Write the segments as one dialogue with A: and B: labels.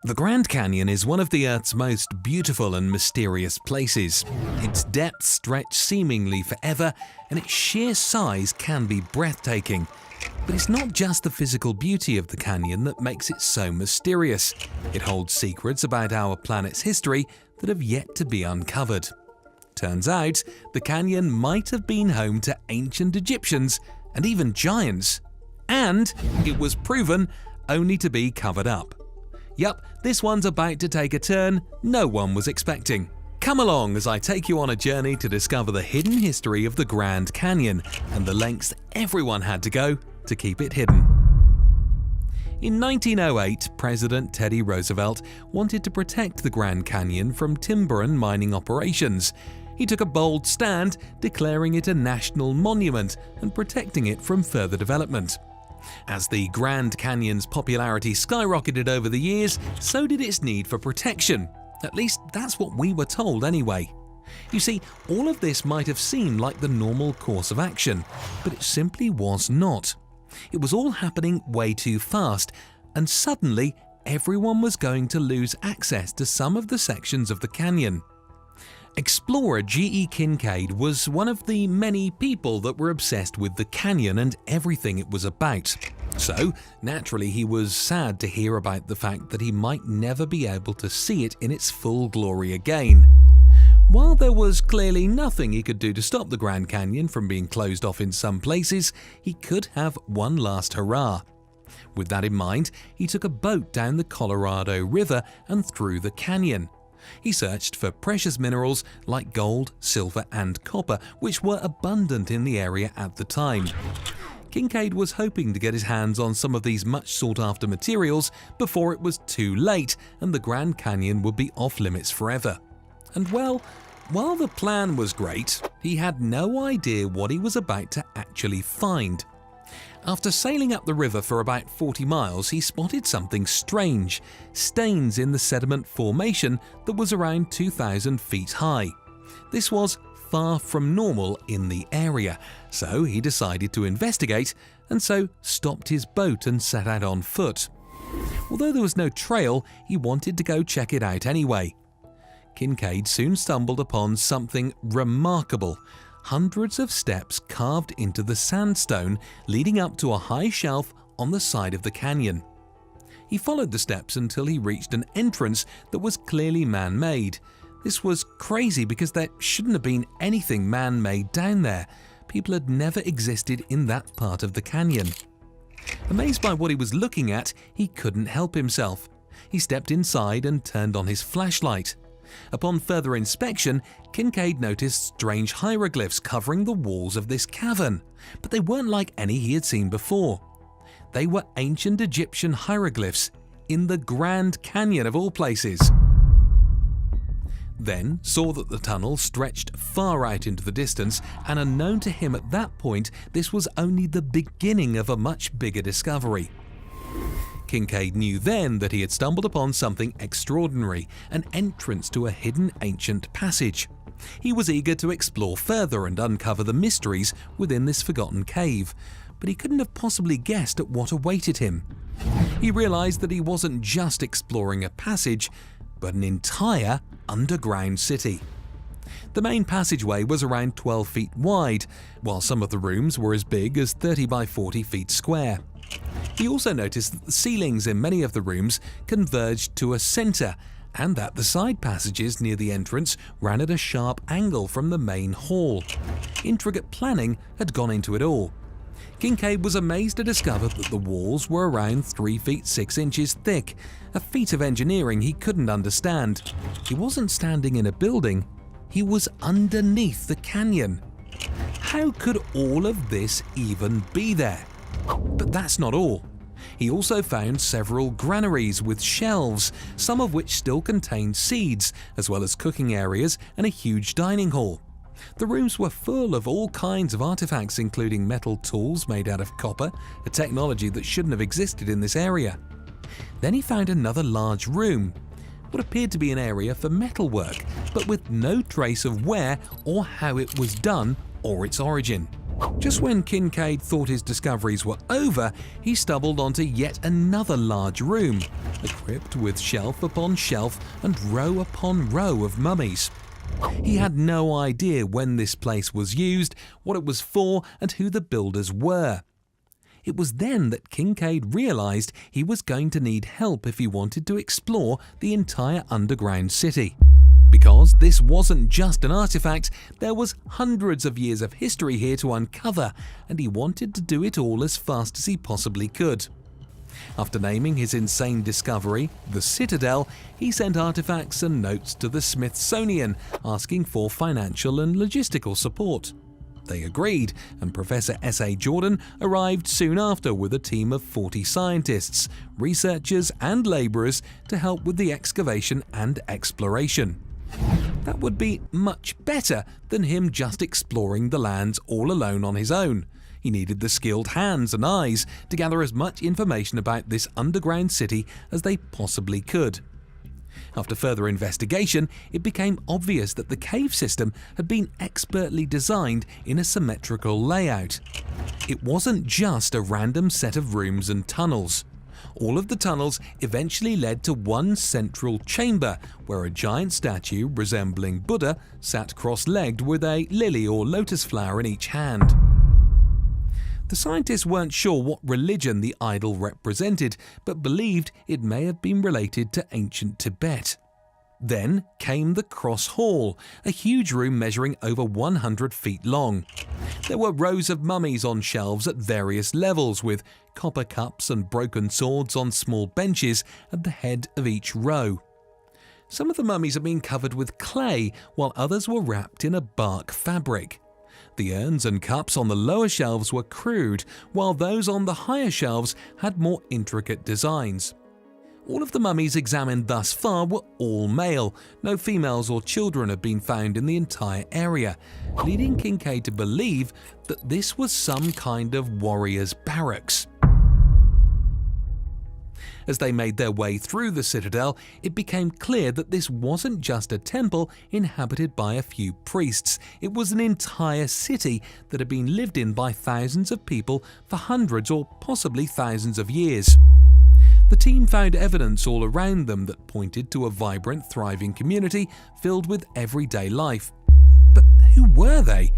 A: The Grand Canyon is one of the Earth's most beautiful and mysterious places. Its depths stretch seemingly forever, and its sheer size can be breathtaking. But it's not just the physical beauty of the canyon that makes it so mysterious. It holds secrets about our planet's history that have yet to be uncovered. Turns out, the canyon might have been home to ancient Egyptians and even giants. And it was proven only to be covered up. Yup, this one's about to take a turn no one was expecting. Come along as I take you on a journey to discover the hidden history of the Grand Canyon and the lengths everyone had to go to keep it hidden. In 1908, President Teddy Roosevelt wanted to protect the Grand Canyon from timber and mining operations. He took a bold stand, declaring it a national monument and protecting it from further development. As the Grand Canyon's popularity skyrocketed over the years, so did its need for protection. At least that's what we were told anyway. You see, all of this might have seemed like the normal course of action, but it simply was not. It was all happening way too fast, and suddenly everyone was going to lose access to some of the sections of the canyon. Explorer G.E. Kincaid was one of the many people that were obsessed with the canyon and everything it was about. So, naturally, he was sad to hear about the fact that he might never be able to see it in its full glory again. While there was clearly nothing he could do to stop the Grand Canyon from being closed off in some places, he could have one last hurrah. With that in mind, he took a boat down the Colorado River and through the canyon. He searched for precious minerals like gold, silver and copper, which were abundant in the area at the time. Kincaid was hoping to get his hands on some of these much sought-after materials before it was too late and the Grand Canyon would be off-limits forever. And well, while the plan was great, he had no idea what he was about to actually find. After sailing up the river for about 40 miles, he spotted something strange, stains in the sediment formation that was around 2,000 feet high. This was far from normal in the area, so he decided to investigate and so stopped his boat and set out on foot. Although there was no trail, he wanted to go check it out anyway. Kincaid soon stumbled upon something remarkable. Hundreds of steps carved into the sandstone leading up to a high shelf on the side of the canyon. He followed the steps until he reached an entrance that was clearly man-made. This was crazy because there shouldn't have been anything man-made down there. People had never existed in that part of the canyon. Amazed by what he was looking at, he couldn't help himself. He stepped inside and turned on his flashlight. Upon further inspection, Kincaid noticed strange hieroglyphs covering the walls of this cavern, but they weren't like any he had seen before. They were ancient Egyptian hieroglyphs in the Grand Canyon of all places. Then saw that the tunnel stretched far out into the distance, and unknown to him at that point, this was only the beginning of a much bigger discovery. Kincaid knew then that he had stumbled upon something extraordinary, an entrance to a hidden ancient passage. He was eager to explore further and uncover the mysteries within this forgotten cave, but he couldn't have possibly guessed at what awaited him. He realized that he wasn't just exploring a passage, but an entire underground city. The main passageway was around 12 feet wide, while some of the rooms were as big as 30 by 40 feet square. He also noticed that the ceilings in many of the rooms converged to a center, and that the side passages near the entrance ran at a sharp angle from the main hall. Intricate planning had gone into it all. Kincaid was amazed to discover that the walls were around 3 feet 6 inches thick, a feat of engineering he couldn't understand. He wasn't standing in a building, he was underneath the canyon. How could all of this even be there? But that's not all. He also found several granaries with shelves, some of which still contained seeds, as well as cooking areas and a huge dining hall. The rooms were full of all kinds of artifacts, including metal tools made out of copper, a technology that shouldn't have existed in this area. Then he found another large room, what appeared to be an area for metalwork, but with no trace of where or how it was done or its origin. Just when Kincaid thought his discoveries were over, he stumbled onto yet another large room, a crypt with shelf upon shelf and row upon row of mummies. He had no idea when this place was used, what it was for, and who the builders were. It was then that Kincaid realized he was going to need help if he wanted to explore the entire underground city. Because this wasn't just an artifact, there was hundreds of years of history here to uncover, and he wanted to do it all as fast as he possibly could. After naming his insane discovery, the Citadel, he sent artifacts and notes to the Smithsonian, asking for financial and logistical support. They agreed, and Professor S.A. Jordan arrived soon after with a team of 40 scientists, researchers and labourers to help with the excavation and exploration. That would be much better than him just exploring the lands all alone on his own. He needed the skilled hands and eyes to gather as much information about this underground city as they possibly could. After further investigation, it became obvious that the cave system had been expertly designed in a symmetrical layout. It wasn't just a random set of rooms and tunnels. All of the tunnels eventually led to one central chamber where a giant statue resembling Buddha sat cross-legged with a lily or lotus flower in each hand. The scientists weren't sure what religion the idol represented, but believed it may have been related to ancient Tibet. Then came the Cross Hall, a huge room measuring over 100 feet long. There were rows of mummies on shelves at various levels, with copper cups and broken swords on small benches at the head of each row. Some of the mummies had been covered with clay, while others were wrapped in a bark fabric. The urns and cups on the lower shelves were crude, while those on the higher shelves had more intricate designs. All of the mummies examined thus far were all male. No females or children had been found in the entire area, leading Kincaid to believe that this was some kind of warrior's barracks. As they made their way through the citadel, it became clear that this wasn't just a temple inhabited by a few priests. It was an entire city that had been lived in by thousands of people for hundreds or possibly thousands of years. The team found evidence all around them that pointed to a vibrant, thriving community filled with everyday life. But who were they?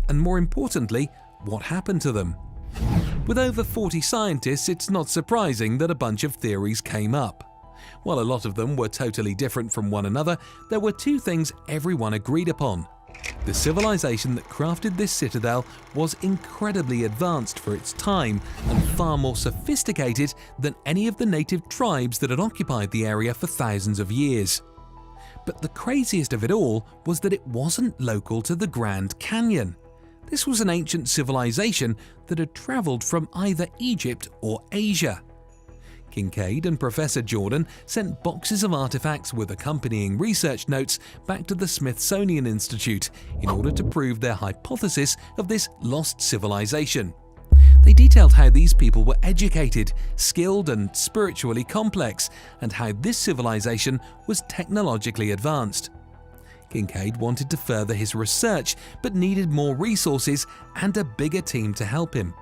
A: And more importantly, what happened to them? With over 40 scientists, it's not surprising that a bunch of theories came up. While a lot of them were totally different from one another, there were two things everyone agreed upon. The civilization that crafted this citadel was incredibly advanced for its time and far more sophisticated than any of the native tribes that had occupied the area for thousands of years. But the craziest of it all was that it wasn't local to the Grand Canyon. This was an ancient civilization that had travelled from either Egypt or Asia. Kincaid and Professor Jordan sent boxes of artifacts with accompanying research notes back to the Smithsonian Institute in order to prove their hypothesis of this lost civilization. They detailed how these people were educated, skilled and spiritually complex, and how this civilization was technologically advanced. Kincaid wanted to further his research, but needed more resources and a bigger team to help him.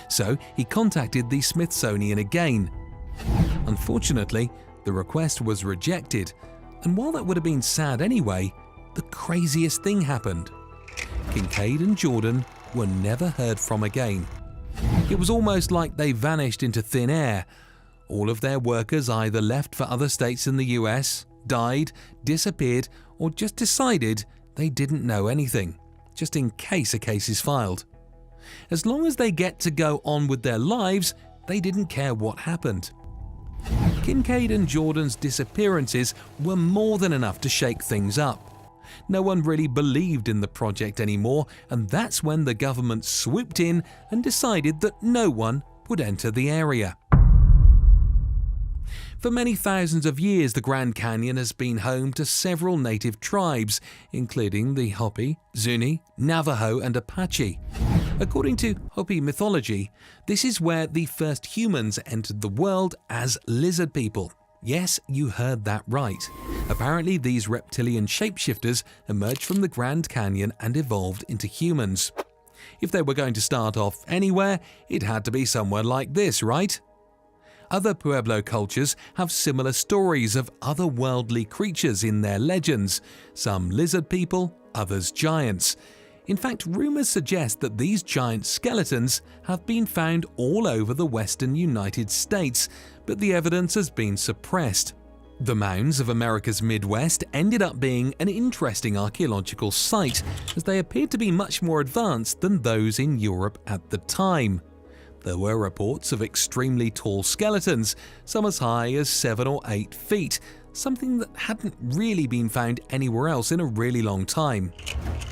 A: So he contacted the Smithsonian again. Unfortunately, the request was rejected, and while that would have been sad anyway, the craziest thing happened. Kincaid and Jordan were never heard from again. It was almost like they vanished into thin air. All of their workers either left for other states in the US, died, disappeared, or just decided they didn't know anything, just in case a case is filed. As long as they get to go on with their lives, they didn't care what happened. Kincaid and Jordan's disappearances were more than enough to shake things up. No one really believed in the project anymore, and that's when the government swooped in and decided that no one would enter the area. For many thousands of years, the Grand Canyon has been home to several native tribes, including the Hopi, Zuni, Navajo, and Apache. According to Hopi mythology, this is where the first humans entered the world as lizard people. Yes, you heard that right. Apparently, these reptilian shapeshifters emerged from the Grand Canyon and evolved into humans. If they were going to start off anywhere, it had to be somewhere like this, right? Other Pueblo cultures have similar stories of otherworldly creatures in their legends, some lizard people, others giants. In fact, rumors suggest that these giant skeletons have been found all over the western United States, but the evidence has been suppressed. The mounds of America's Midwest ended up being an interesting archaeological site, as they appeared to be much more advanced than those in Europe at the time. There were reports of extremely tall skeletons, some as high as 7 or 8 feet, something that hadn't really been found anywhere else in a really long time.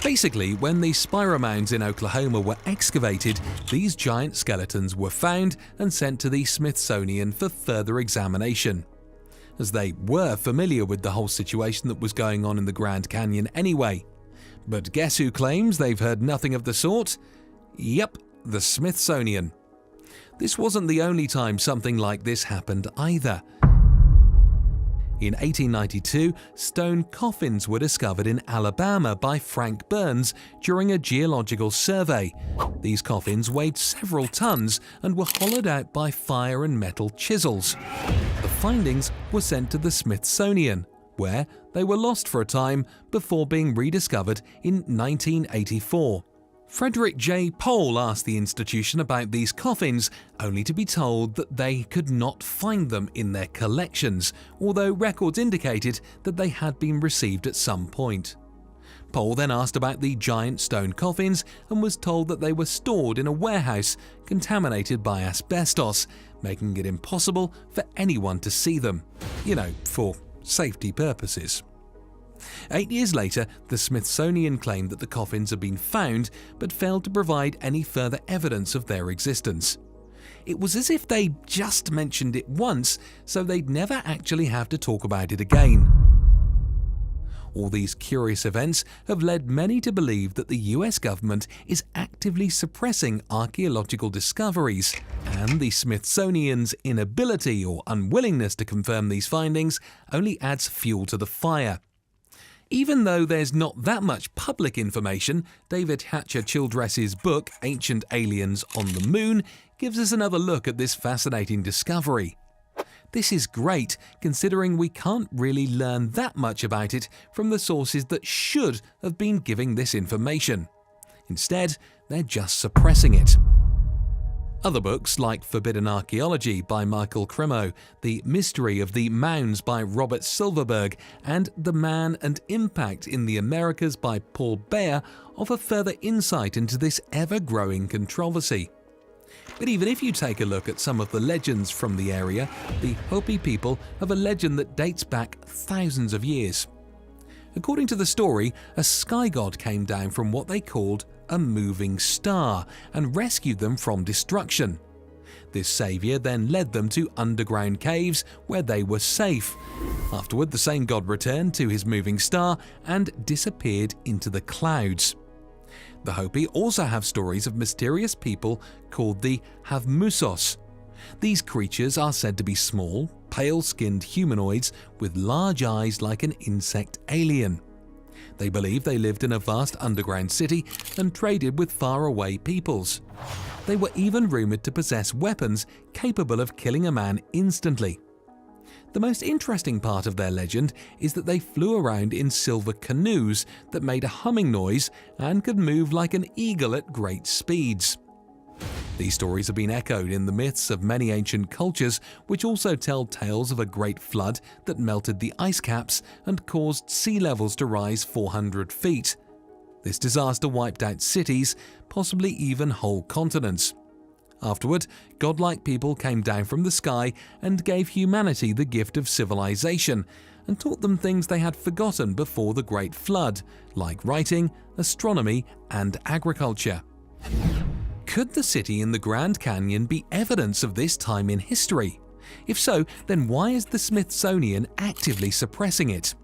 A: Basically, when the Spiro Mounds in Oklahoma were excavated, these giant skeletons were found and sent to the Smithsonian for further examination. As they were familiar with the whole situation that was going on in the Grand Canyon anyway. But guess who claims they've heard nothing of the sort? Yep, the Smithsonian. This wasn't the only time something like this happened either. In 1892, stone coffins were discovered in Alabama by Frank Burns during a geological survey. These coffins weighed several tons and were hollowed out by fire and metal chisels. The findings were sent to the Smithsonian, where they were lost for a time before being rediscovered in 1984. Frederick J. Pohl asked the institution about these coffins, only to be told that they could not find them in their collections, although records indicated that they had been received at some point. Pohl then asked about the giant stone coffins and was told that they were stored in a warehouse contaminated by asbestos, making it impossible for anyone to see them, for safety purposes. 8 years later, the Smithsonian claimed that the coffins had been found, but failed to provide any further evidence of their existence. It was as if they just mentioned it once, so they'd never actually have to talk about it again. All these curious events have led many to believe that the US government is actively suppressing archaeological discoveries, and the Smithsonian's inability or unwillingness to confirm these findings only adds fuel to the fire. Even though there's not that much public information, David Hatcher Childress's book Ancient Aliens on the Moon gives us another look at this fascinating discovery. This is great, considering we can't really learn that much about it from the sources that should have been giving this information. Instead, they're just suppressing it. Other books like Forbidden Archaeology by Michael Cremo, The Mystery of the Mounds by Robert Silverberg, and The Man and Impact in the Americas by Paul Baer offer further insight into this ever-growing controversy. But even if you take a look at some of the legends from the area, the Hopi people have a legend that dates back thousands of years. According to the story, a sky god came down from what they called a moving star and rescued them from destruction. This savior then led them to underground caves where they were safe. Afterward, the same god returned to his moving star and disappeared into the clouds. The Hopi also have stories of mysterious people called the Havmusos. These creatures are said to be small, pale-skinned humanoids with large eyes like an insect alien. They believe they lived in a vast underground city and traded with faraway peoples. They were even rumored to possess weapons capable of killing a man instantly. The most interesting part of their legend is that they flew around in silver canoes that made a humming noise and could move like an eagle at great speeds. These stories have been echoed in the myths of many ancient cultures, which also tell tales of a great flood that melted the ice caps and caused sea levels to rise 400 feet. This disaster wiped out cities, possibly even whole continents. Afterward, godlike people came down from the sky and gave humanity the gift of civilization and taught them things they had forgotten before the Great Flood, like writing, astronomy, and agriculture. Could the city in the Grand Canyon be evidence of this time in history? If so, then why is the Smithsonian actively suppressing it?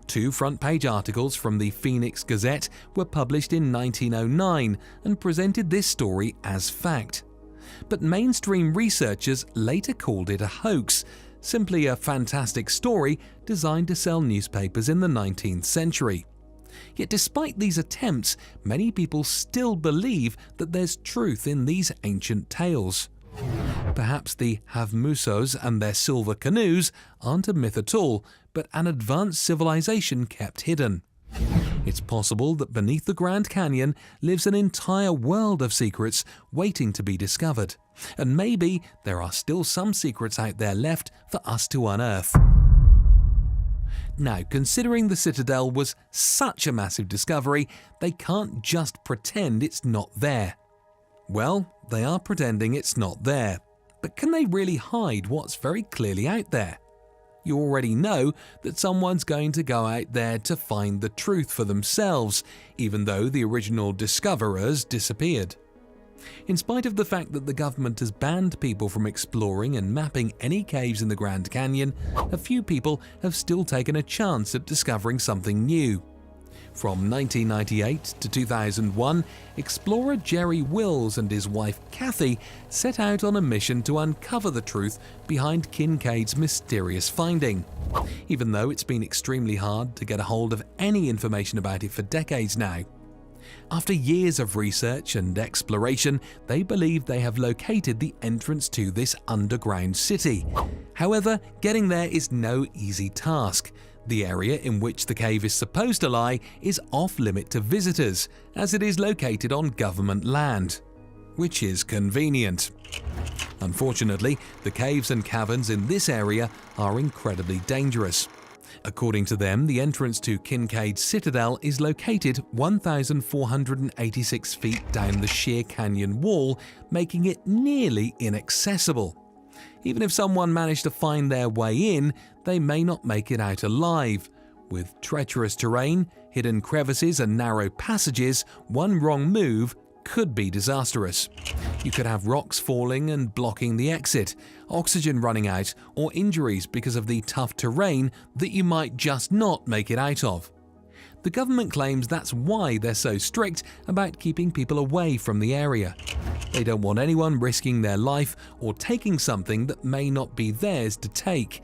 A: 2 front-page articles from the Phoenix Gazette were published in 1909 and presented this story as fact. But mainstream researchers later called it a hoax, simply a fantastic story designed to sell newspapers in the 19th century. Yet despite these attempts, many people still believe that there's truth in these ancient tales. Perhaps the Havmusos and their silver canoes aren't a myth at all, but an advanced civilization kept hidden. It's possible that beneath the Grand Canyon lives an entire world of secrets waiting to be discovered. And maybe there are still some secrets out there left for us to unearth. Now, considering the Citadel was such a massive discovery, they can't just pretend it's not there. Well, they are pretending it's not there. But can they really hide what's very clearly out there? You already know that someone's going to go out there to find the truth for themselves, even though the original discoverers disappeared. In spite of the fact that the government has banned people from exploring and mapping any caves in the Grand Canyon, a few people have still taken a chance at discovering something new. From 1998 to 2001, explorer Jerry Wills and his wife Kathy set out on a mission to uncover the truth behind Kincaid's mysterious finding. Even though it's been extremely hard to get a hold of any information about it for decades now. After years of research and exploration, they believe they have located the entrance to this underground city. However, getting there is no easy task. The area in which the cave is supposed to lie is off-limit to visitors, as it is located on government land, which is convenient. Unfortunately, the caves and caverns in this area are incredibly dangerous. According to them, the entrance to Kincaid's Citadel is located 1,486 feet down the sheer canyon wall, making it nearly inaccessible. Even if someone managed to find their way in, they may not make it out alive. With treacherous terrain, hidden crevices and narrow passages, one wrong move could be disastrous. You could have rocks falling and blocking the exit, oxygen running out, or injuries because of the tough terrain that you might just not make it out of. The government claims that's why they're so strict about keeping people away from the area. They don't want anyone risking their life or taking something that may not be theirs to take.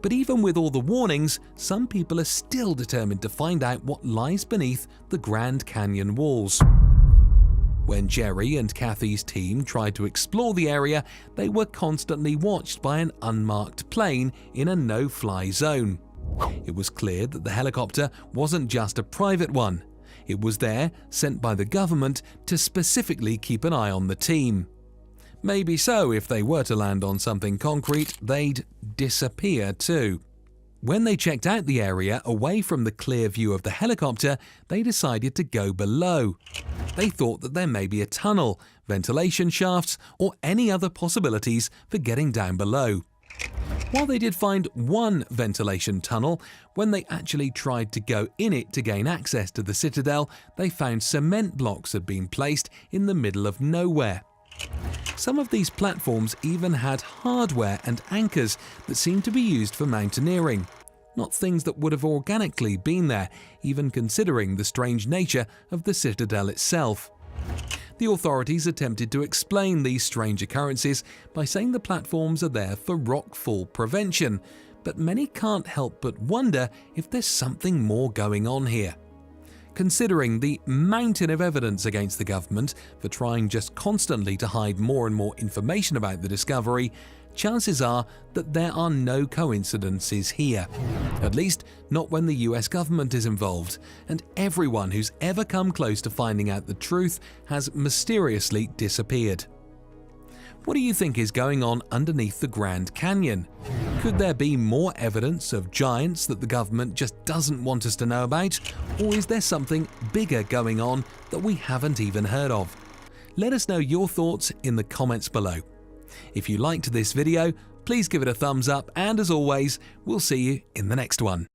A: But even with all the warnings, some people are still determined to find out what lies beneath the Grand Canyon walls. When Jerry and Kathy's team tried to explore the area, they were constantly watched by an unmarked plane in a no-fly zone. It was clear that the helicopter wasn't just a private one. It was there, sent by the government, to specifically keep an eye on the team. Maybe so, if they were to land on something concrete, they'd disappear too. When they checked out the area away from the clear view of the helicopter, they decided to go below. They thought that there may be a tunnel, ventilation shafts, or any other possibilities for getting down below. While they did find one ventilation tunnel, when they actually tried to go in it to gain access to the Citadel, they found cement blocks had been placed in the middle of nowhere. Some of these platforms even had hardware and anchors that seemed to be used for mountaineering, not things that would have organically been there, even considering the strange nature of the Citadel itself. The authorities attempted to explain these strange occurrences by saying the platforms are there for rockfall prevention, but many can't help but wonder if there's something more going on here. Considering the mountain of evidence against the government for trying just constantly to hide more and more information about the discovery, chances are that there are no coincidences here. At least not when the US government is involved, and everyone who's ever come close to finding out the truth has mysteriously disappeared. What do you think is going on underneath the Grand Canyon? Could there be more evidence of giants that the government just doesn't want us to know about? Or is there something bigger going on that we haven't even heard of? Let us know your thoughts in the comments below. If you liked this video, please give it a thumbs up, and as always, we'll see you in the next one.